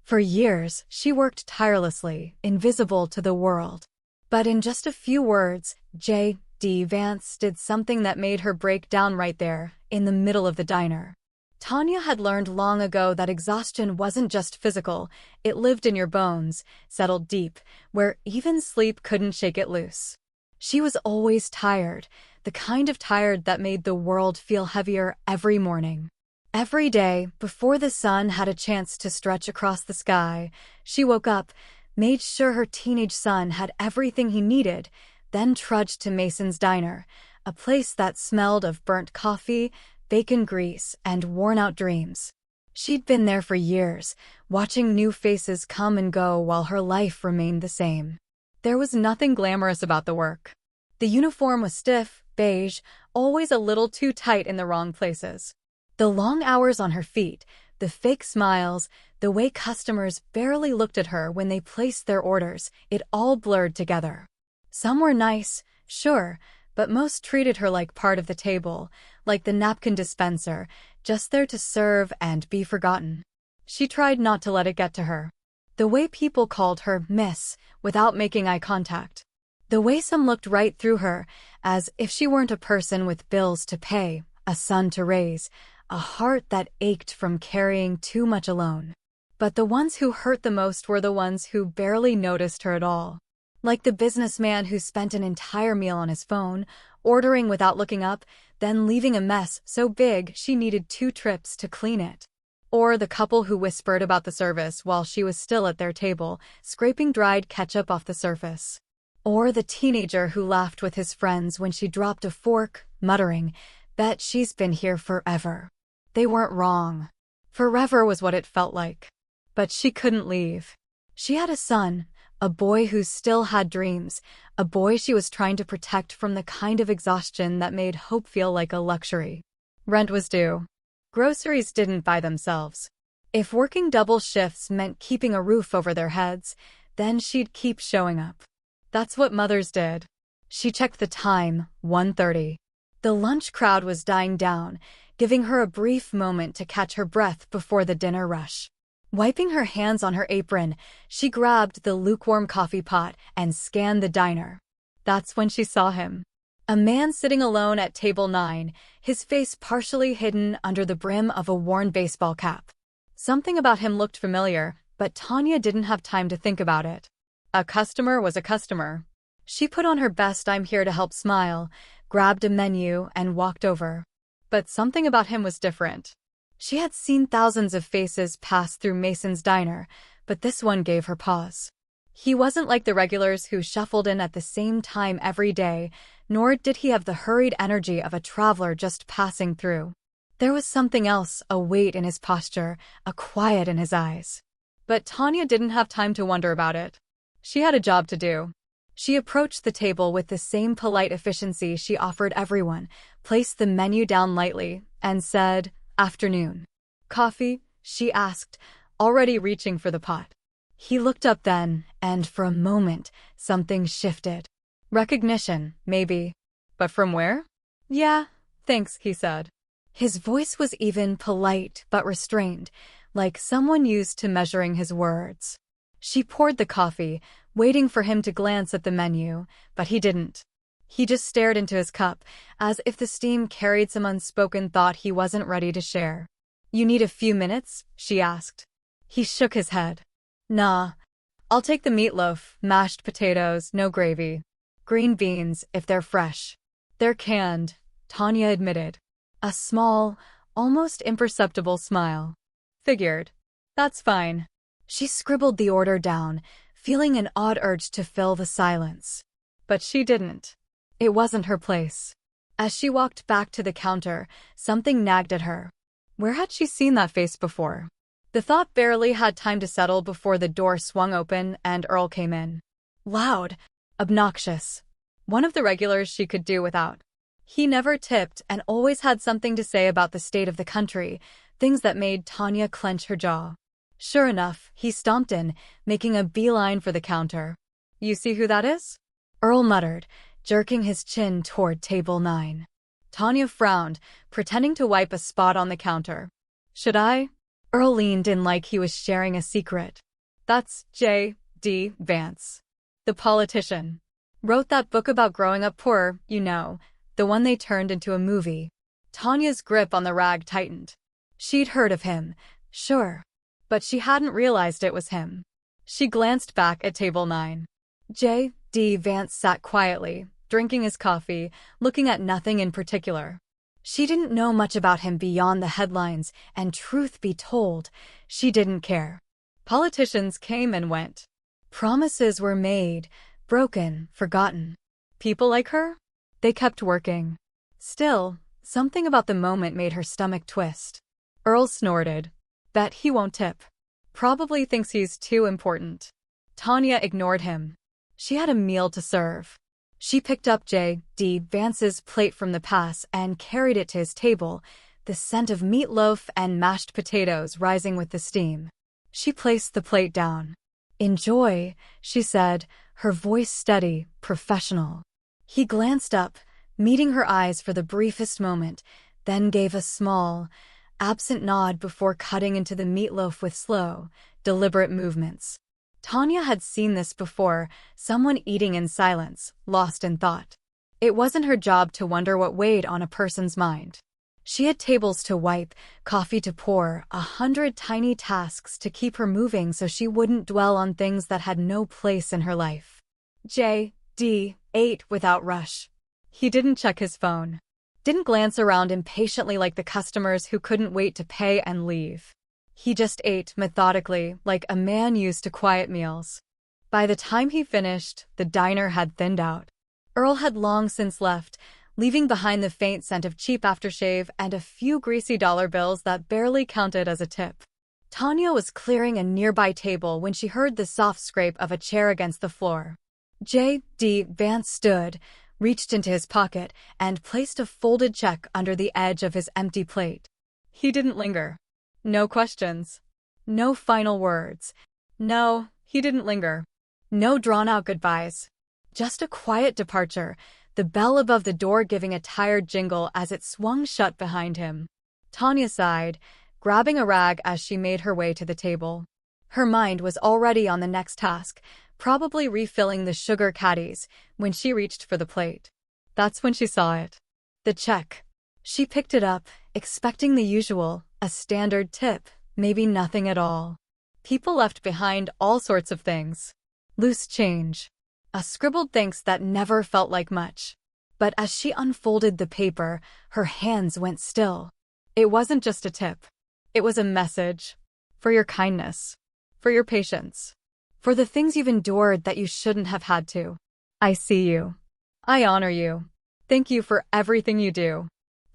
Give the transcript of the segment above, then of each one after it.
For years, she worked tirelessly, invisible to the world. But in just a few words, JD Vance did something that made her break down right there, in the middle of the diner. Tanya had learned long ago that exhaustion wasn't just physical, it lived in your bones, settled deep, where even sleep couldn't shake it loose. She was always tired, the kind of tired that made the world feel heavier every morning. Every day, before the sun had a chance to stretch across the sky, she woke up, made sure her teenage son had everything he needed, then trudged to Mason's Diner, a place that smelled of burnt coffee, bacon grease, and worn-out dreams. She'd been there for years, watching new faces come and go while her life remained the same. There was nothing glamorous about the work. The uniform was stiff, beige, always a little too tight in the wrong places. The long hours on her feet, the fake smiles, the way customers barely looked at her when they placed their orders, it all blurred together. Some were nice, sure, but most treated her like part of the table, like the napkin dispenser, just there to serve and be forgotten. She tried not to let it get to her. The way people called her Miss without making eye contact. The way some looked right through her, as if she weren't a person with bills to pay, a son to raise, a heart that ached from carrying too much alone. But the ones who hurt the most were the ones who barely noticed her at all. Like the businessman who spent an entire meal on his phone, ordering without looking up, then leaving a mess so big she needed 2 trips to clean it. Or the couple who whispered about the service while she was still at their table, scraping dried ketchup off the surface. Or the teenager who laughed with his friends when she dropped a fork, muttering, "Bet she's been here forever." They weren't wrong. Forever was what it felt like. But she couldn't leave. She had a son, a boy who still had dreams, a boy she was trying to protect from the kind of exhaustion that made hope feel like a luxury. Rent was due. Groceries didn't buy themselves. If working double shifts meant keeping a roof over their heads, then she'd keep showing up. That's what mothers did. She checked the time, 1:30. The lunch crowd was dying down, giving her a brief moment to catch her breath before the dinner rush. Wiping her hands on her apron, she grabbed the lukewarm coffee pot and scanned the diner. That's when she saw him. A man sitting alone at table 9, his face partially hidden under the brim of a worn baseball cap. Something about him looked familiar, but Tanya didn't have time to think about it. A customer was a customer. She put on her best "I'm here to help" smile, grabbed a menu, and walked over. But something about him was different. She had seen thousands of faces pass through Mason's Diner, but this one gave her pause. He wasn't like the regulars who shuffled in at the same time every day, nor did he have the hurried energy of a traveler just passing through. There was something else, a weight in his posture, a quiet in his eyes. But Tanya didn't have time to wonder about it. She had a job to do. She approached the table with the same polite efficiency she offered everyone, placed the menu down lightly, and said, "Afternoon. Coffee?" she asked, already reaching for the pot. He looked up then, and for a moment, something shifted. Recognition, maybe. But from where? "Yeah, thanks," he said. His voice was even, polite but restrained, like someone used to measuring his words. She poured the coffee, waiting for him to glance at the menu, but he didn't. He just stared into his cup, as if the steam carried some unspoken thought he wasn't ready to share. "You need a few minutes?" she asked. He shook his head. "Nah. I'll take the meatloaf, mashed potatoes, no gravy. Green beans, if they're fresh." "They're canned," Tanya admitted. A small, almost imperceptible smile. "Figured. That's fine." She scribbled the order down, feeling an odd urge to fill the silence. But she didn't. It wasn't her place. As she walked back to the counter, something nagged at her. Where had she seen that face before? The thought barely had time to settle before the door swung open and Earl came in. Loud, obnoxious. One of the regulars she could do without. He never tipped and always had something to say about the state of the country, things that made Tanya clench her jaw. Sure enough, he stomped in, making a beeline for the counter. "You see who that is?" Earl muttered, jerking his chin toward table 9. Tanya frowned, pretending to wipe a spot on the counter. "Should I?" Earl leaned in like he was sharing a secret. That's JD Vance. The politician. Wrote that book about growing up poor, the one they turned into a movie. Tanya's grip on the rag tightened. She'd heard of him, sure, but she hadn't realized it was him. She glanced back at table 9. JD Vance sat quietly, drinking his coffee, looking at nothing in particular. She didn't know much about him beyond the headlines, and truth be told, she didn't care. Politicians came and went. Promises were made, broken, forgotten. People like her? They kept working. Still, something about the moment made her stomach twist. Earl snorted. Bet he won't tip. Probably thinks he's too important. Tanya ignored him. She had a meal to serve. She picked up JD Vance's plate from the pass and carried it to his table, the scent of meatloaf and mashed potatoes rising with the steam. She placed the plate down. "Enjoy," she said, her voice steady, professional. He glanced up, meeting her eyes for the briefest moment, then gave a small, absent nod before cutting into the meatloaf with slow, deliberate movements. Tanya had seen this before, someone eating in silence, lost in thought. It wasn't her job to wonder what weighed on a person's mind. She had tables to wipe, coffee to pour, 100 tiny tasks to keep her moving so she wouldn't dwell on things that had no place in her life. JD ate without rush. He didn't check his phone. Didn't glance around impatiently like the customers who couldn't wait to pay and leave. He just ate methodically, like a man used to quiet meals. By the time he finished, the diner had thinned out. Earl had long since left, leaving behind the faint scent of cheap aftershave and a few greasy dollar bills that barely counted as a tip. Tanya was clearing a nearby table when she heard the soft scrape of a chair against the floor. JD Vance stood, reached into his pocket, and placed a folded check under the edge of his empty plate. He didn't linger. No questions. No final words. No, he didn't linger. No drawn-out goodbyes. Just a quiet departure, the bell above the door giving a tired jingle as it swung shut behind him. Tanya sighed, grabbing a rag as she made her way to the table. Her mind was already on the next task, probably refilling the sugar caddies, when she reached for the plate. That's when she saw it. The check. She picked it up, expecting the usual, a standard tip, maybe nothing at all. People left behind all sorts of things. Loose change. A scribbled thanks that never felt like much. But as she unfolded the paper, her hands went still. It wasn't just a tip. It was a message. For your kindness. For your patience. For the things you've endured that you shouldn't have had to. I see you. I honor you. Thank you for everything you do.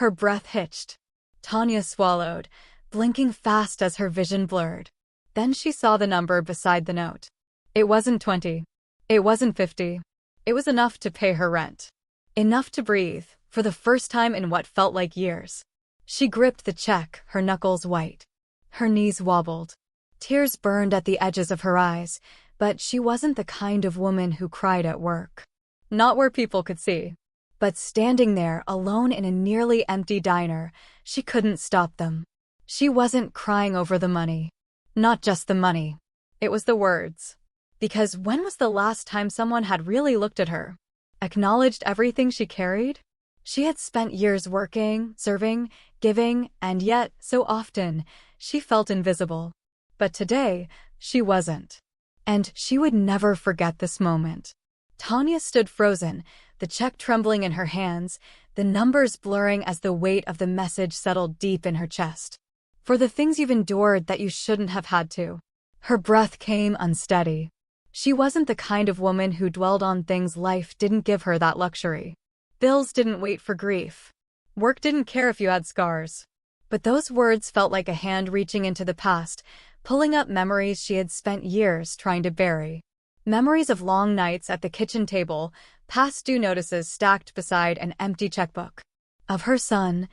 Her breath hitched. Tanya swallowed, blinking fast as her vision blurred. Then she saw the number beside the note. It wasn't 20. It wasn't 50. It was enough to pay her rent. Enough to breathe, for the first time in what felt like years. She gripped the check, her knuckles white. Her knees wobbled. Tears burned at the edges of her eyes, but she wasn't the kind of woman who cried at work. Not where people could see. But standing there alone in a nearly empty diner, she couldn't stop them. She wasn't crying over the money. Not just the money. It was the words. Because when was the last time someone had really looked at her? Acknowledged everything she carried? She had spent years working, serving, giving, and yet, so often, she felt invisible. But today, she wasn't. And she would never forget this moment. Tanya stood frozen, the check trembling in her hands, the numbers blurring as the weight of the message settled deep in her chest. For the things you've endured that you shouldn't have had to. Her breath came unsteady. She wasn't the kind of woman who dwelled on things life didn't give her that luxury. Bills didn't wait for grief. Work didn't care if you had scars. But those words felt like a hand reaching into the past, pulling up memories she had spent years trying to bury. Memories of long nights at the kitchen table, past due notices stacked beside an empty checkbook. Of her son,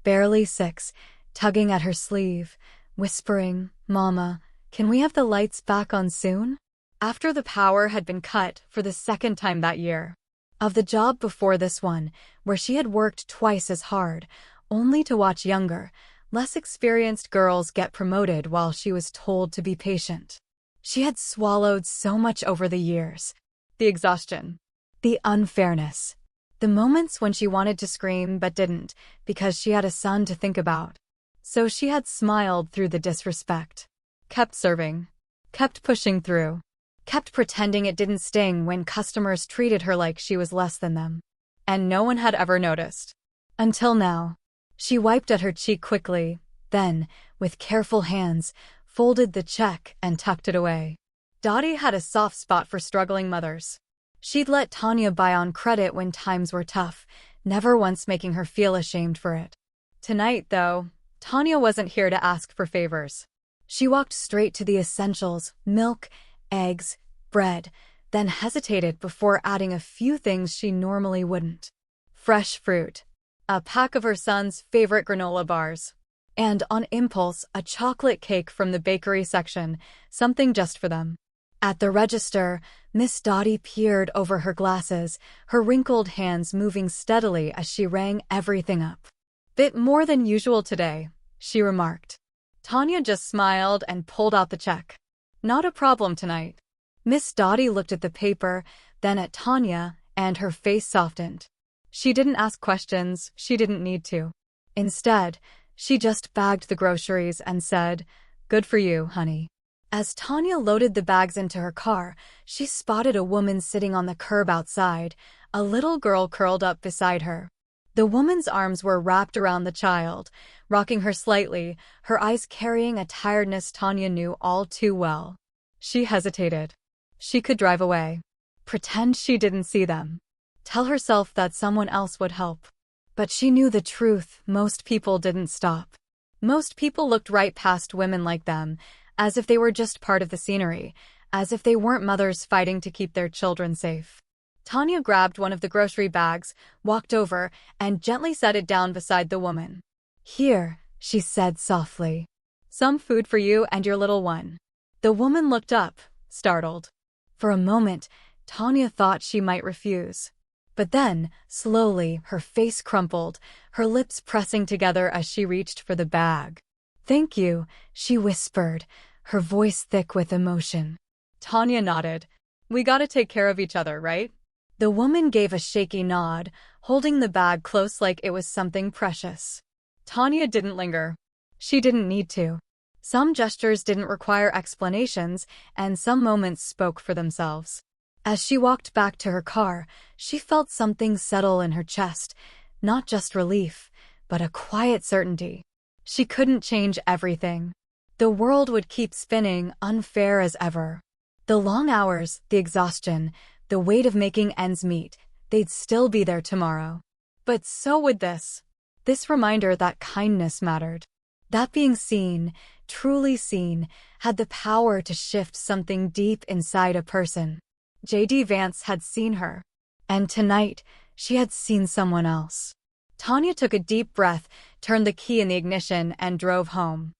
barely 6, tugging at her sleeve, whispering, "Mama, can we have the lights back on soon?" After the power had been cut for the second time that year. Of the job before this one, where she had worked twice as hard, only to watch younger, Less experienced girls get promoted while she was told to be patient. She had swallowed so much over the years. The exhaustion. The unfairness. The moments when she wanted to scream but didn't because she had a son to think about. So she had smiled through the disrespect. Kept serving. Kept pushing through. Kept pretending it didn't sting when customers treated her like she was less than them. And no one had ever noticed. Until now. She wiped at her cheek quickly, then, with careful hands, folded the check and tucked it away. Dottie had a soft spot for struggling mothers. She'd let Tanya buy on credit when times were tough, never once making her feel ashamed for it. Tonight, though, Tanya wasn't here to ask for favors. She walked straight to the essentials: milk, eggs, bread, then hesitated before adding a few things she normally wouldn't. Fresh fruit. A pack of her son's favorite granola bars. And, on impulse, a chocolate cake from the bakery section, something just for them. At the register, Miss Dottie peered over her glasses, her wrinkled hands moving steadily as she rang everything up. "Bit more than usual today," she remarked. Tanya just smiled and pulled out the check. "Not a problem tonight." Miss Dottie looked at the paper, then at Tanya, and her face softened. She didn't ask questions, she didn't need to. Instead, she just bagged the groceries and said, "Good for you, honey." As Tanya loaded the bags into her car, she spotted a woman sitting on the curb outside, a little girl curled up beside her. The woman's arms were wrapped around the child, rocking her slightly, her eyes carrying a tiredness Tanya knew all too well. She hesitated. She could drive away. Pretend she didn't see them. Tell herself that someone else would help. But she knew the truth: most people didn't stop. Most people looked right past women like them, as if they were just part of the scenery, as if they weren't mothers fighting to keep their children safe. Tanya grabbed one of the grocery bags, walked over, and gently set it down beside the woman. "Here," she said softly. "Some food for you and your little one." The woman looked up, startled. For a moment, Tanya thought she might refuse. But then, slowly, her face crumpled, her lips pressing together as she reached for the bag. "Thank you," she whispered, her voice thick with emotion. Tanya nodded. "We gotta take care of each other, right?" The woman gave a shaky nod, holding the bag close like it was something precious. Tanya didn't linger. She didn't need to. Some gestures didn't require explanations, and some moments spoke for themselves. As she walked back to her car, she felt something settle in her chest, not just relief, but a quiet certainty. She couldn't change everything. The world would keep spinning, unfair as ever. The long hours, the exhaustion, the weight of making ends meet, they'd still be there tomorrow. But so would this. This reminder that kindness mattered. That being seen, truly seen, had the power to shift something deep inside a person. JD Vance had seen her. And tonight, she had seen someone else. Tanya took a deep breath, turned the key in the ignition, and drove home.